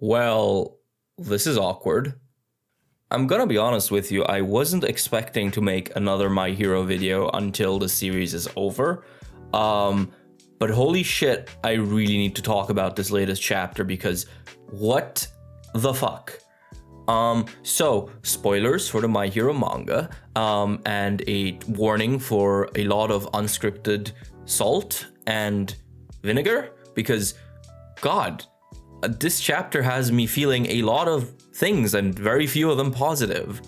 Well, this is awkward. I'm gonna be honest with you, I wasn't expecting to make another My Hero video until the series is over. But holy shit, I really need to talk about this latest chapter because what the fuck? So spoilers for the My Hero manga, and a warning for a lot of unscripted salt and vinegar because, God, this chapter has me feeling a lot of things and very few of them positive.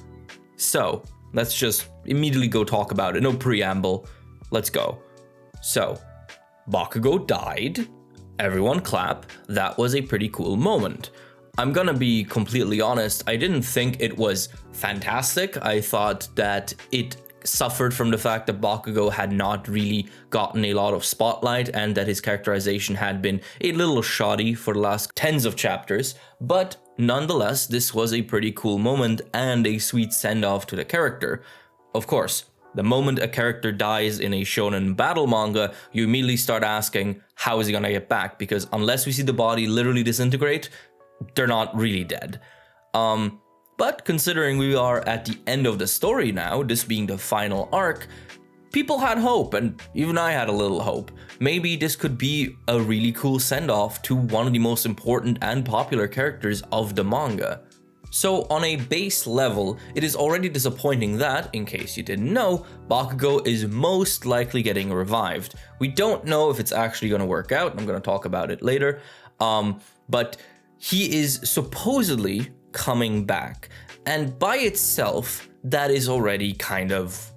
So let's just immediately go talk about it. No preamble. Let's go. So Bakugo died. Everyone clap. That was a pretty cool moment. I'm gonna be completely honest. I didn't think it was fantastic. I thought that it suffered from the fact that Bakugo had not really gotten a lot of spotlight and that his characterization had been a little shoddy for the last tens of chapters, but nonetheless, this was a pretty cool moment and a sweet send-off to the character. Of course, the moment a character dies in a shonen battle manga, you immediately start asking, how is he gonna get back? Because unless we see the body literally disintegrate, they're not really dead. But considering we are at the end of the story now, this being the final arc, people had hope, and even I had a little hope. Maybe this could be a really cool send-off to one of the most important and popular characters of the manga. So on a base level, it is already disappointing that, in case you didn't know, Bakugo is most likely getting revived. We don't know if it's actually going to work out, I'm going to talk about it later, but he is supposedly coming back, and by itself that is already kind of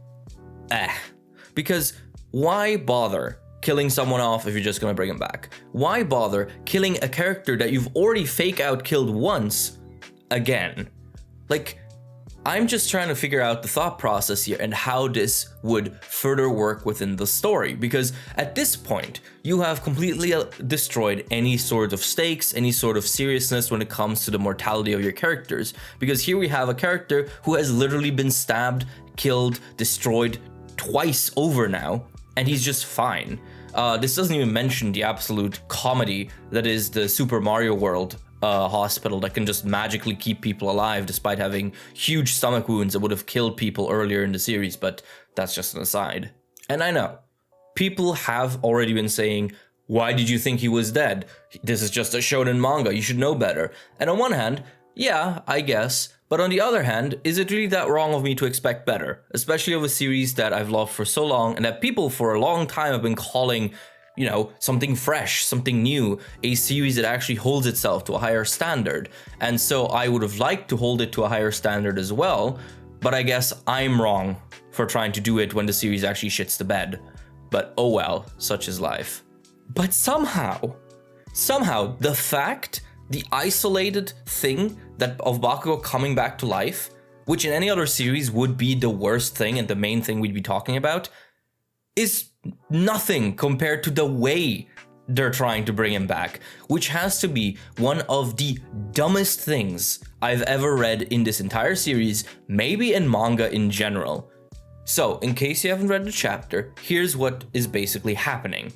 because why bother killing someone off if you're just gonna bring him back? Why bother killing a character that you've already fake out killed once again? Like, I'm just trying to figure out the thought process here and how this would further work within the story, because at this point, you have completely destroyed any sort of stakes, any sort of seriousness when it comes to the mortality of your characters. Because here we have a character who has literally been stabbed, killed, destroyed twice over now, and he's just fine. This doesn't even mention the absolute comedy that is the Super Mario World hospital that can just magically keep people alive despite having huge stomach wounds that would have killed people earlier in the series, but that's just an aside. And I know, people have already been saying, why did you think he was dead? This is just a shonen manga, you should know better. And on one hand, yeah, I guess, but on the other hand, is it really that wrong of me to expect better? Especially of a series that I've loved for so long and that people for a long time have been calling, you know, something fresh, something new, a series that actually holds itself to a higher standard. And so I would have liked to hold it to a higher standard as well, but I guess I'm wrong for trying to do it when the series actually shits the bed. But oh well, such is life. But somehow, the fact, the isolated thing that of Bakugo coming back to life, which in any other series would be the worst thing and the main thing we'd be talking about, is nothing compared to the way they're trying to bring him back, which has to be one of the dumbest things I've ever read in this entire series, maybe in manga in general. So, in case you haven't read the chapter, here's what is basically happening.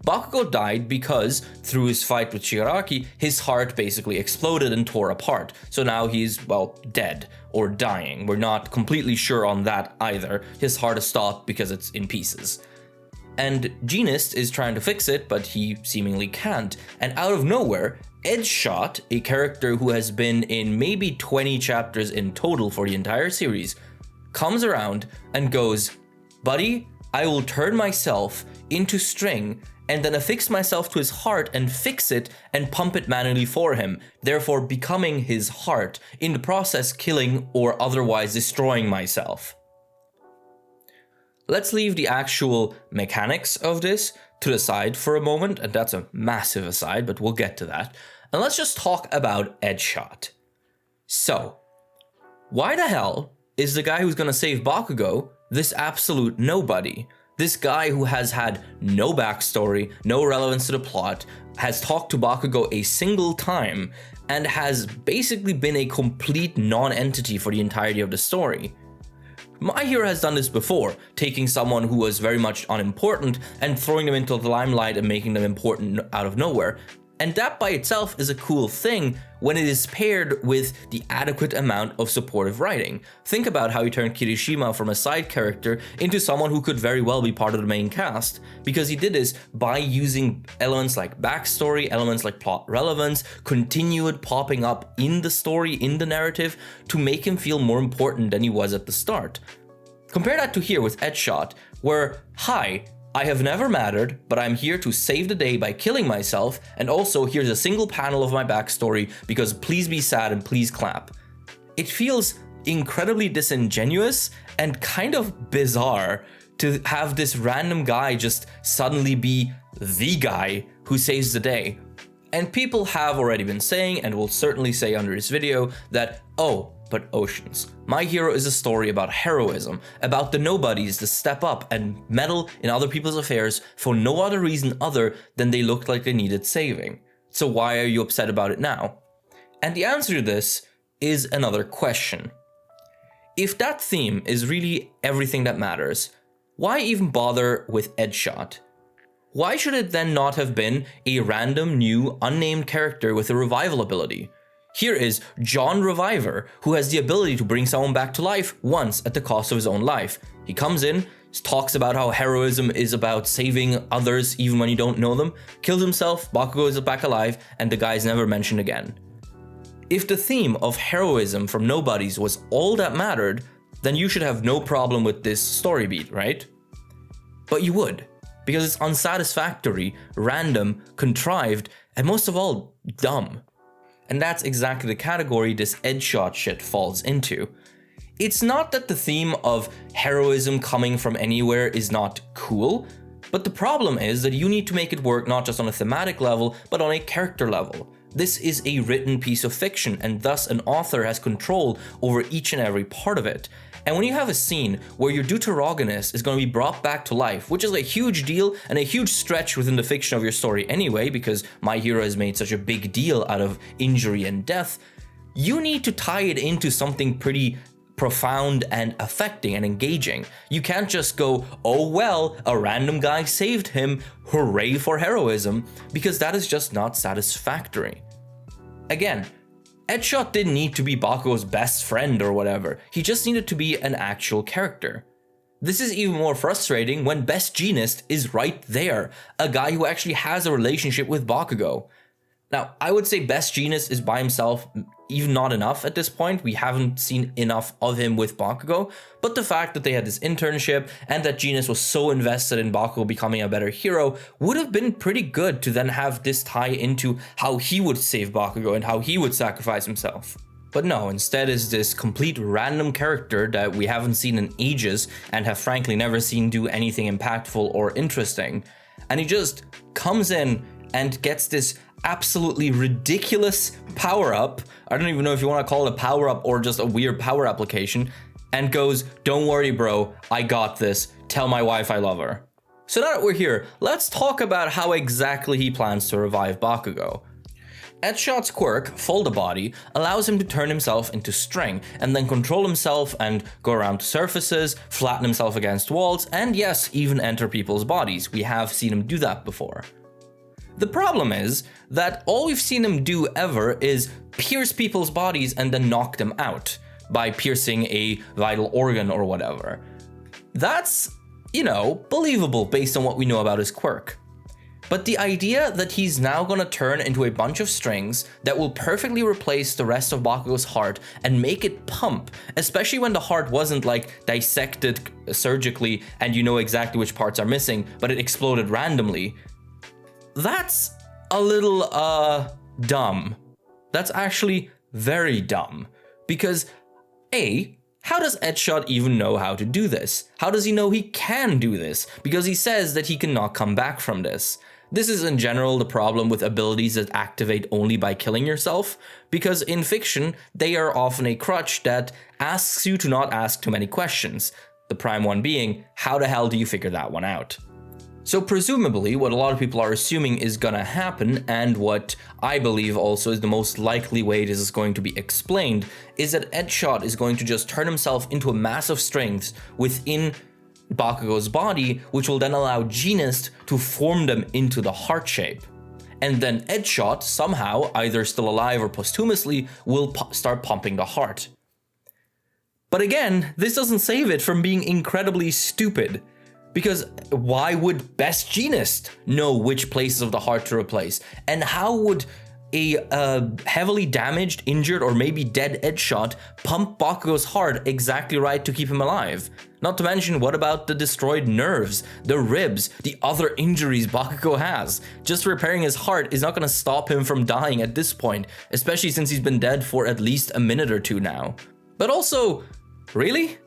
Bakugo died because, through his fight with Shigaraki, his heart basically exploded and tore apart. So now he's, well, dead or dying. We're not completely sure on that either. His heart has stopped because it's in pieces. And Genist is trying to fix it, but he seemingly can't. And out of nowhere, Edgeshot, a character who has been in maybe 20 chapters in total for the entire series, comes around and goes, buddy, I will turn myself into string and then affix myself to his heart and fix it and pump it manually for him, therefore becoming his heart, in the process killing or otherwise destroying myself. Let's leave the actual mechanics of this to the side for a moment, and that's a massive aside, but we'll get to that. And let's just talk about Edgeshot. So, why the hell is the guy who's gonna save Bakugo this absolute nobody? This guy who has had no backstory, no relevance to the plot, has talked to Bakugo a single time, and has basically been a complete non-entity for the entirety of the story. My Hero has done this before, taking someone who was very much unimportant and throwing them into the limelight and making them important out of nowhere. And that by itself is a cool thing when it is paired with the adequate amount of supportive writing. Think about how he turned Kirishima from a side character into someone who could very well be part of the main cast, because he did this by using elements like backstory, elements like plot relevance, continued popping up in the story, in the narrative, to make him feel more important than he was at the start. Compare that to here with Edshot, where, hi, I have never mattered, but I'm here to save the day by killing myself, and also here's a single panel of my backstory because please be sad and please clap. It feels incredibly disingenuous and kind of bizarre to have this random guy just suddenly be the guy who saves the day. And people have already been saying, and will certainly say under this video, that, oh, but Oceaniz, My Hero is a story about heroism, about the nobodies that step up and meddle in other people's affairs for no other reason other than they looked like they needed saving. So why are you upset about it now? And the answer to this is another question. If that theme is really everything that matters, why even bother with Edshot? Why should it then not have been a random new unnamed character with a revival ability? Here is John Reviver, who has the ability to bring someone back to life once at the cost of his own life. He comes in, talks about how heroism is about saving others even when you don't know them, kills himself, Bakugo is back alive, and the guy is never mentioned again. If the theme of heroism from nobodies was all that mattered, then you should have no problem with this story beat, right? But you would, because it's unsatisfactory, random, contrived, and most of all, dumb. And that's exactly the category this Edshot shit falls into. It's not that the theme of heroism coming from anywhere is not cool, but the problem is that you need to make it work not just on a thematic level, but on a character level. This is a written piece of fiction, and thus an author has control over each and every part of it. And when you have a scene where your deuteragonist is going to be brought back to life, which is a huge deal and a huge stretch within the fiction of your story anyway, because My Hero has made such a big deal out of injury and death, you need to tie it into something pretty profound and affecting and engaging. You can't just go, oh well, a random guy saved him, hooray for heroism, because that is just not satisfactory. Again, Edshot didn't need to be Bakugo's best friend or whatever, he just needed to be an actual character. This is even more frustrating when Best Jeanist is right there, a guy who actually has a relationship with Bakugo. Now, I would say Best Jeanist is by himself even not enough at this point. We haven't seen enough of him with Bakugo, but the fact that they had this internship and that Jeanist was so invested in Bakugo becoming a better hero would have been pretty good to then have this tie into how he would save Bakugo and how he would sacrifice himself. But no, instead is this complete random character that we haven't seen in ages and have frankly never seen do anything impactful or interesting. And he just comes in and gets this absolutely ridiculous power-up, I don't even know if you want to call it a power-up or just a weird power application, and goes, don't worry bro, I got this, tell my wife I love her. So now that we're here, let's talk about how exactly he plans to revive Bakugo. Edshot's quirk, Fold a Body, allows him to turn himself into string, and then control himself and go around surfaces, flatten himself against walls, and yes, even enter people's bodies. We have seen him do that before. The problem is that all we've seen him do ever is pierce people's bodies and then knock them out by piercing a vital organ or whatever. That's, believable based on what we know about his quirk. But the idea that he's now gonna turn into a bunch of strings that will perfectly replace the rest of Bakugo's heart and make it pump, especially when the heart wasn't like dissected surgically and you know exactly which parts are missing, but it exploded randomly, that's a little, dumb. That's actually very dumb. Because, A, how does Edshot even know how to do this? How does he know he can do this? Because he says that he cannot come back from this. This is in general the problem with abilities that activate only by killing yourself, because in fiction, they are often a crutch that asks you to not ask too many questions. The prime one being, how the hell do you figure that one out? So presumably, what a lot of people are assuming is gonna happen, and what I believe also is the most likely way this is going to be explained, is that Edshot is going to just turn himself into a mass of strings within Bakugo's body, which will then allow Jeanist to form them into the heart shape. and then Deadshot, somehow, either still alive or posthumously, will start pumping the heart. But again, this doesn't save it from being incredibly stupid. Because why would Best Jeanist know which places of the heart to replace? And how would a heavily damaged, injured, or maybe dead Deadshot pump Bakugo's heart exactly right to keep him alive? Not to mention, what about the destroyed nerves, the ribs, the other injuries Bakugo has? Just repairing his heart is not going to stop him from dying at this point, especially since he's been dead for at least a minute or two now. But also, really?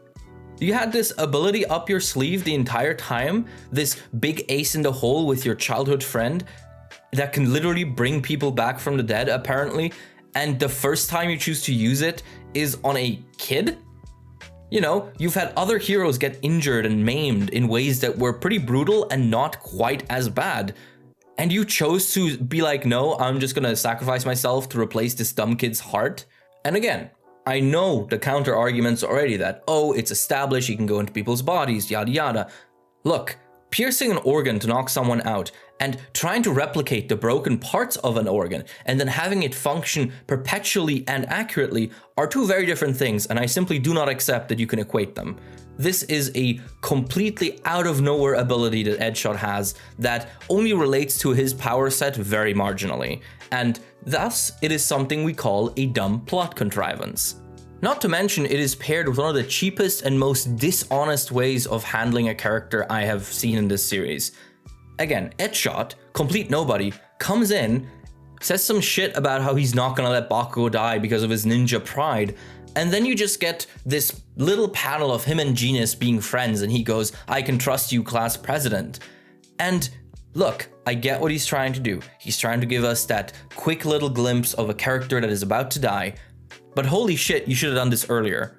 You had this ability up your sleeve the entire time, this big ace in the hole with your childhood friend that can literally bring people back from the dead, apparently, and the first time you choose to use it is on a kid? You know, you've had other heroes get injured and maimed in ways that were pretty brutal and not quite as bad. And you chose to be like, no, I'm just gonna sacrifice myself to replace this dumb kid's heart? And again, I know the counter arguments already that, oh, it's established, you can go into people's bodies, yada yada. Look, piercing an organ to knock someone out and trying to replicate the broken parts of an organ and then having it function perpetually and accurately are two very different things, and I simply do not accept that you can equate them. This is a completely out of nowhere ability that Deadshot has that only relates to his power set very marginally, and thus it is something we call a dumb plot contrivance. Not to mention, it is paired with one of the cheapest and most dishonest ways of handling a character I have seen in this series. Again, Deadshot, complete nobody, comes in, says some shit about how he's not gonna let Bakugo die because of his ninja pride, and then you just get this little panel of him and Jeanist being friends, and he goes, "I can trust you, class president." And look, I get what he's trying to do. He's trying to give us that quick little glimpse of a character that is about to die, but holy shit, you should have done this earlier.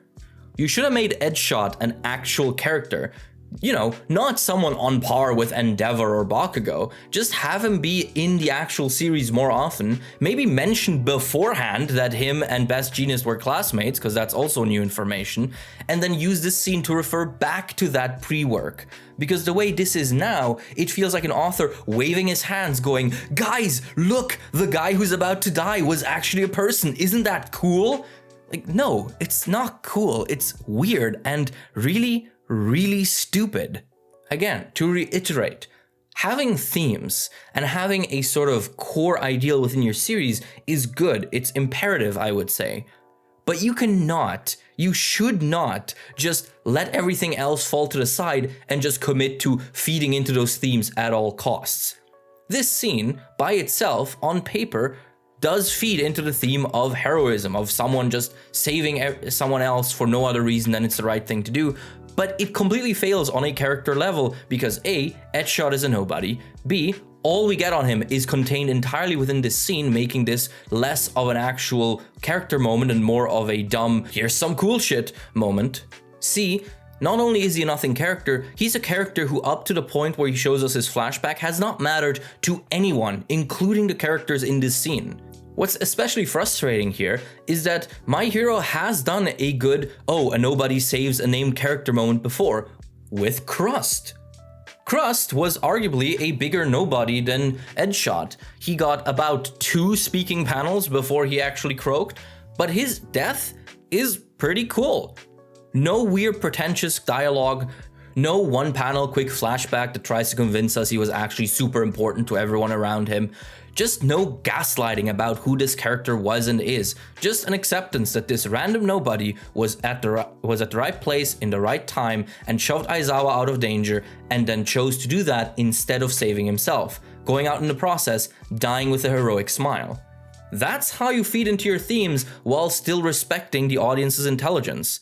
You should have made Deadshot an actual character. You know, not someone on par with Endeavor or Bakugo. Just have him be in the actual series more often. Maybe mention beforehand that him and Best Jeanist were classmates, because that's also new information. And then use this scene to refer back to that pre-work. Because the way this is now, it feels like an author waving his hands going, "Guys, look, the guy who's about to die was actually a person. Isn't that cool?" Like, no, it's not cool. It's weird and really stupid. Again, to reiterate, having themes and having a sort of core ideal within your series is good. It's imperative, I would say. But you should not just let everything else fall to the side and just commit to feeding into those themes at all costs. This scene, by itself, on paper, does feed into the theme of heroism, of someone just saving someone else for no other reason than it's the right thing to do. But it completely fails on a character level because A, Deadshot is a nobody, B, all we get on him is contained entirely within this scene, making this less of an actual character moment and more of a dumb, here's some cool shit moment. C, not only is he a nothing character, he's a character who up to the point where he shows us his flashback has not mattered to anyone, including the characters in this scene. What's especially frustrating here is that my hero has done a good, oh, a nobody saves a named character moment before, with Crust. Crust was arguably a bigger nobody than Deadshot. He got about 2 speaking panels before he actually croaked, but his death is pretty cool. No weird pretentious dialogue, no one panel quick flashback that tries to convince us he was actually super important to everyone around him. Just no gaslighting about who this character was and is. Just an acceptance that this random nobody was at the right place in the right time and shoved Aizawa out of danger and then chose to do that instead of saving himself, going out in the process, dying with a heroic smile. That's how you feed into your themes while still respecting the audience's intelligence.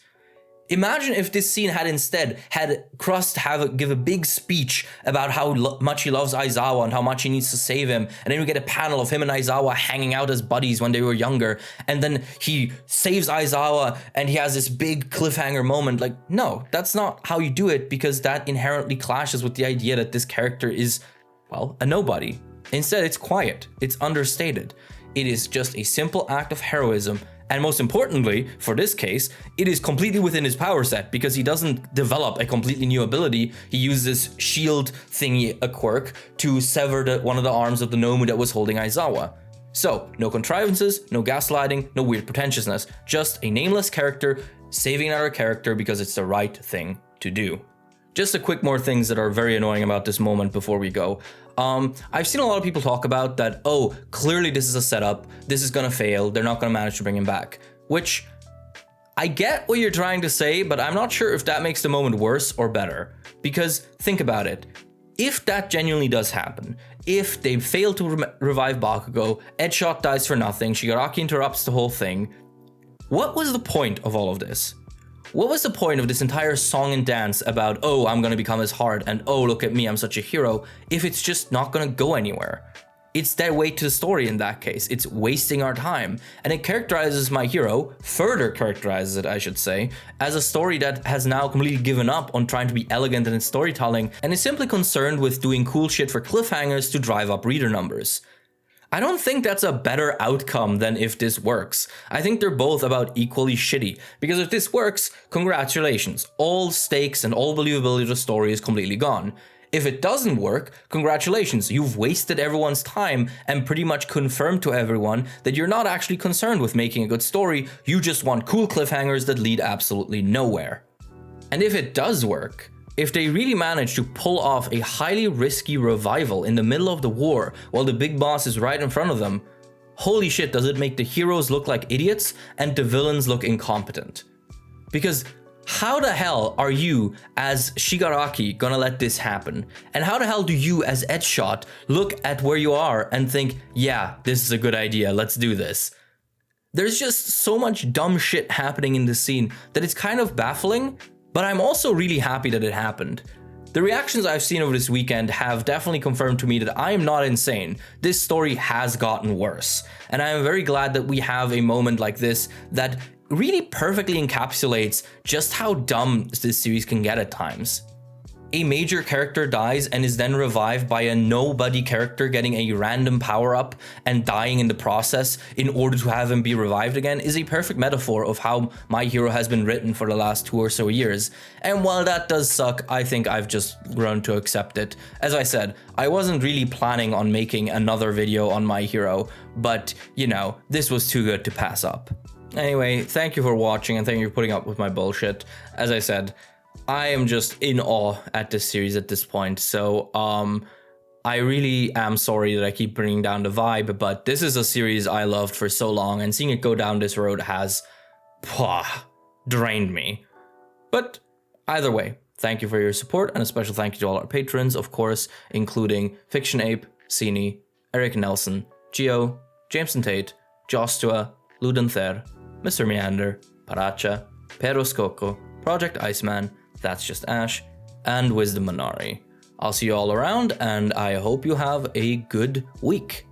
Imagine if this scene had instead had Crust give a big speech about how much he loves Aizawa and how much he needs to save him, and then we get a panel of him and Aizawa hanging out as buddies when they were younger, and then he saves Aizawa and he has this big cliffhanger moment. Like, no, that's not how you do it, because that inherently clashes with the idea that this character is, well, a nobody. Instead, it's quiet, it's understated. It is just a simple act of heroism, And most importantly, for this case, it is completely within his power set because he doesn't develop a completely new ability. He uses shield thingy, a quirk, to sever one of the arms of the Nomu that was holding Aizawa. So, no contrivances, no gaslighting, no weird pretentiousness, just a nameless character saving another character because it's the right thing to do. Just a quick more things that are very annoying about this moment before we go. I've seen a lot of people talk about that, oh, clearly this is a setup, this is gonna fail, they're not gonna manage to bring him back. Which, I get what you're trying to say, but I'm not sure if that makes the moment worse or better. Because, think about it. If that genuinely does happen, if they fail to revive Bakugo, Edgeshot dies for nothing, Shigaraki interrupts the whole thing, what was the point of all of this? What was the point of this entire song and dance about, oh, I'm gonna become his heart, and oh, look at me, I'm such a hero, if it's just not gonna go anywhere? It's dead weight to the story in that case. It's wasting our time. And it characterizes My Hero, further characterizes it, I should say, as a story that has now completely given up on trying to be elegant in its storytelling and is simply concerned with doing cool shit for cliffhangers to drive up reader numbers. I don't think that's a better outcome than if this works. I think they're both about equally shitty, because if this works, congratulations, all stakes and all believability of the story is completely gone. If it doesn't work, congratulations, you've wasted everyone's time and pretty much confirmed to everyone that you're not actually concerned with making a good story, you just want cool cliffhangers that lead absolutely nowhere. And if it does work, if they really manage to pull off a highly risky revival in the middle of the war while the big boss is right in front of them, holy shit, does it make the heroes look like idiots and the villains look incompetent. Because how the hell are you as Shigaraki gonna let this happen? And how the hell do you as Edgeshot look at where you are and think, yeah, this is a good idea, let's do this? There's just so much dumb shit happening in this scene that it's kind of baffling, but I'm also really happy that it happened. The reactions I've seen over this weekend have definitely confirmed to me that I am not insane. This story has gotten worse. And I am very glad that we have a moment like this that really perfectly encapsulates just how dumb this series can get at times. A major character dies and is then revived by a nobody character getting a random power-up and dying in the process in order to have him be revived again is a perfect metaphor of how My Hero has been written for the last 2 or so years. And while that does suck, I think I've just grown to accept it. As I said, I wasn't really planning on making another video on My Hero, but, you know, this was too good to pass up. Anyway, thank you for watching and thank you for putting up with my bullshit. As I said, I am just in awe at this series at this point, so I really am sorry that I keep bringing down the vibe, but this is a series I loved for so long, and seeing it go down this road has drained me. But either way, thank you for your support, and a special thank you to all our patrons, of course, including Fiction Ape, Cini, Eric Nelson, Gio, Jameson Tate, Jostua, Ludenther, Mr. Meander, Paracha, Peros Coco, Project Iceman, That's Just Ash, and Wisdom Minari. I'll see you all around, and I hope you have a good week.